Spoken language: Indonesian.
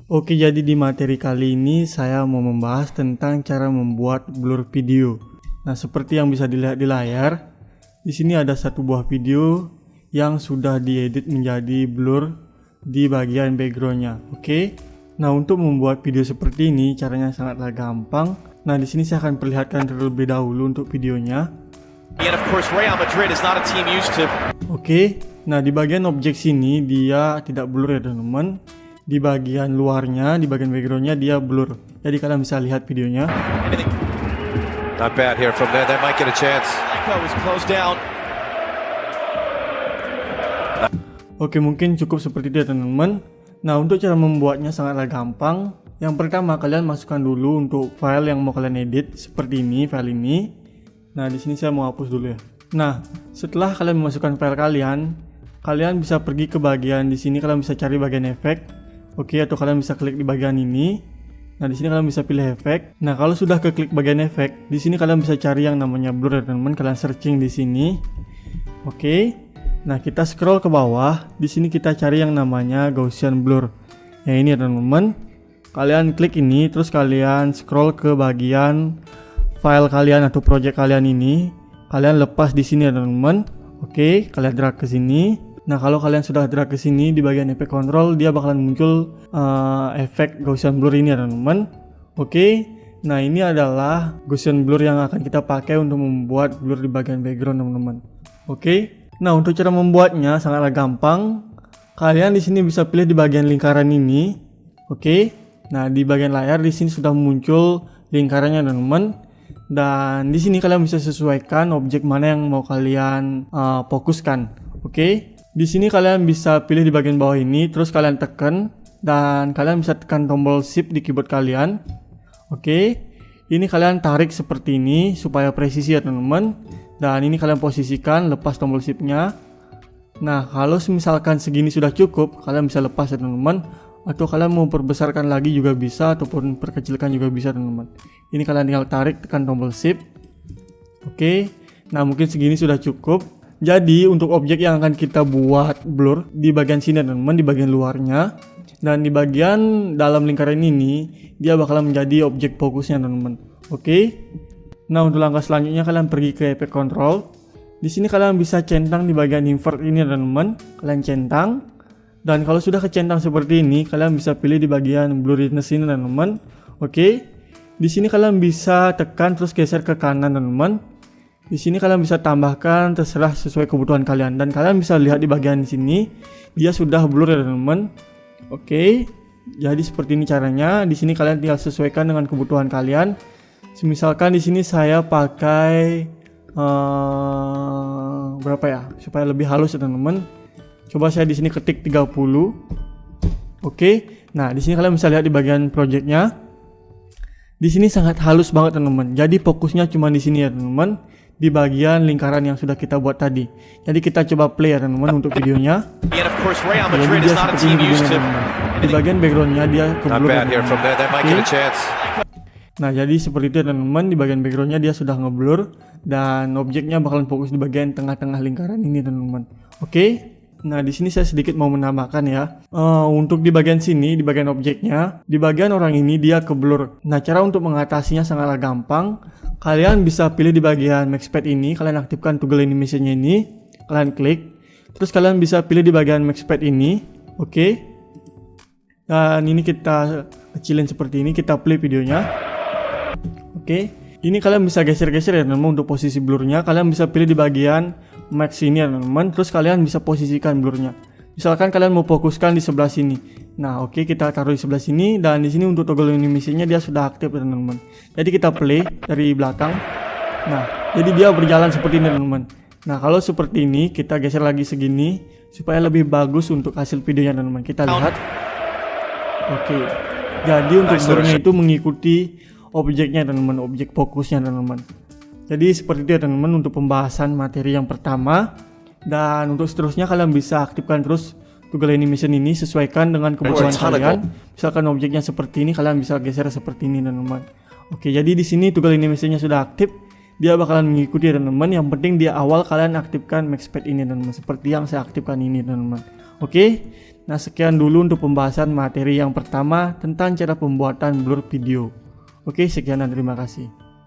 Oke, jadi di materi kali ini saya mau membahas tentang cara membuat blur video. Nah, seperti yang bisa dilihat di layar, di sini ada satu buah video yang sudah diedit menjadi blur di bagian backgroundnya. Oke. Nah, untuk membuat video seperti ini caranya sangatlah gampang. Nah, di sini saya akan perlihatkan terlebih dahulu untuk videonya. Oke. Nah, di bagian objek sini dia tidak blur ya teman-teman. Di bagian luarnya, di bagian backgroundnya dia blur. Jadi kalian bisa lihat videonya. Not bad here from there. They might get a chance. Oke, mungkin cukup seperti itu ya teman-teman. Nah, untuk cara membuatnya sangatlah gampang. Yang pertama, kalian masukkan dulu untuk file yang mau kalian edit seperti ini, file ini. Nah, di sini saya mau hapus dulu ya. Nah, setelah kalian memasukkan file kalian bisa pergi ke bagian di sini, kalian bisa cari bagian efek. Oke, atau kalian bisa klik di bagian ini. Nah, di sini kalian bisa pilih efek. Nah, kalau sudah keklik bagian efek, di sini kalian bisa cari yang namanya blur ya teman-teman. Kalian searching di sini. Oke. Nah, kita scroll ke bawah. Di sini kita cari yang namanya Gaussian blur. Yang ini ya teman-teman. Kalian klik ini, terus kalian scroll ke bagian file kalian atau project kalian ini. Kalian lepas di sini ya teman-teman. Oke, kalian drag ke sini. Nah, kalau kalian sudah drag ke sini di bagian efek control, dia bakalan muncul efek Gaussian blur ini ya teman-teman. Oke. Nah, ini adalah Gaussian blur yang akan kita pakai untuk membuat blur di bagian background teman-teman. Oke. Nah, untuk cara membuatnya sangatlah gampang. Kalian di sini bisa pilih di bagian lingkaran ini. Oke. Nah, di bagian layar di sini sudah muncul lingkarannya teman-teman. Dan di sini kalian bisa sesuaikan objek mana yang mau kalian fokuskan. Oke. Di sini kalian bisa pilih di bagian bawah ini, terus kalian tekan dan kalian bisa tekan tombol shift di keyboard kalian. Oke. Ini kalian tarik seperti ini supaya presisi ya teman-teman. Dan ini kalian posisikan, lepas tombol shift-nya. Nah, kalau misalkan segini sudah cukup, kalian bisa lepas ya teman-teman. Atau kalian mau perbesarkan lagi juga bisa, ataupun perkecilkan juga bisa teman-teman. Ini kalian tinggal tarik, tekan tombol shift. Oke. Nah, mungkin segini sudah cukup. Jadi untuk objek yang akan kita buat blur di bagian sini teman-teman, di bagian luarnya, dan di bagian dalam lingkaran ini dia bakalan menjadi objek fokusnya teman-teman. Oke. Nah, untuk langkah selanjutnya kalian pergi ke efek control. Di sini kalian bisa centang di bagian invert ini teman-teman. Kalian centang. Dan kalau sudah kecentang seperti ini, kalian bisa pilih di bagian blurriness ini teman-teman. Oke. Di sini kalian bisa tekan terus geser ke kanan teman-teman. Di sini kalian bisa tambahkan terserah sesuai kebutuhan kalian, dan kalian bisa lihat di bagian sini dia sudah blur ya teman-teman. Oke. Jadi seperti ini caranya. Di sini kalian tinggal sesuaikan dengan kebutuhan kalian. Misalkan di sini saya pakai berapa ya? Supaya lebih halus ya teman-teman. Coba saya di sini ketik 30. Oke. Nah, di sini kalian bisa lihat di bagian projectnya. Di sini sangat halus banget teman-teman. Jadi fokusnya cuma di sini ya teman-teman. Di bagian lingkaran yang sudah kita buat tadi. Jadi kita coba play ya teman-teman untuk videonya. Jadi dia seperti ini videonya teman-teman. Di bagian backgroundnya dia keblur. Nah, jadi seperti itu ya teman-teman. Di bagian backgroundnya dia sudah ngeblur. Dan objeknya bakalan fokus di bagian tengah-tengah lingkaran ini teman-teman. Oke. Nah, di sini saya sedikit mau menambahkan ya. Untuk di bagian sini, di bagian objeknya, di bagian orang ini dia keblur. Nah, cara untuk mengatasinya sangatlah gampang. Kalian bisa pilih di bagian Maxpad ini, kalian aktifkan toggle animation-nya ini, kalian klik. Terus kalian bisa pilih di bagian Maxpad ini. Oke. Dan ini kita kecilin seperti ini, kita play videonya. Oke. Ini kalian bisa geser-geser ya teman-teman untuk posisi blurnya. Kalian bisa pilih di bagian max ini ya teman-teman. Terus kalian bisa posisikan blurnya. Misalkan kalian mau fokuskan di sebelah sini. Nah, oke, kita taruh di sebelah sini, dan di sini untuk toggle animation-nya dia sudah aktif ya teman-teman. Jadi kita play dari belakang. Nah, jadi dia berjalan seperti ini teman-teman. Nah, kalau seperti ini kita geser lagi segini supaya lebih bagus untuk hasil videonya teman-teman. Kita lihat. Oke. Jadi untuk blurnya itu mengikuti objeknya teman-teman, objek fokusnya teman-teman. Jadi seperti itu ya teman-teman untuk pembahasan materi yang pertama. Dan untuk seterusnya kalian bisa aktifkan terus toggle animation ini, sesuaikan dengan kebutuhan kalian. Misalkan objeknya seperti ini, kalian bisa geser seperti ini teman-teman. Oke, jadi di sini toggle animation-nya sudah aktif. Dia bakalan mengikuti teman-teman. Yang penting di awal kalian aktifkan Maxpad ini teman-teman, seperti yang saya aktifkan ini teman-teman. Oke. Nah, sekian dulu untuk pembahasan materi yang pertama tentang cara pembuatan blur video. Oke, sekian dan terima kasih.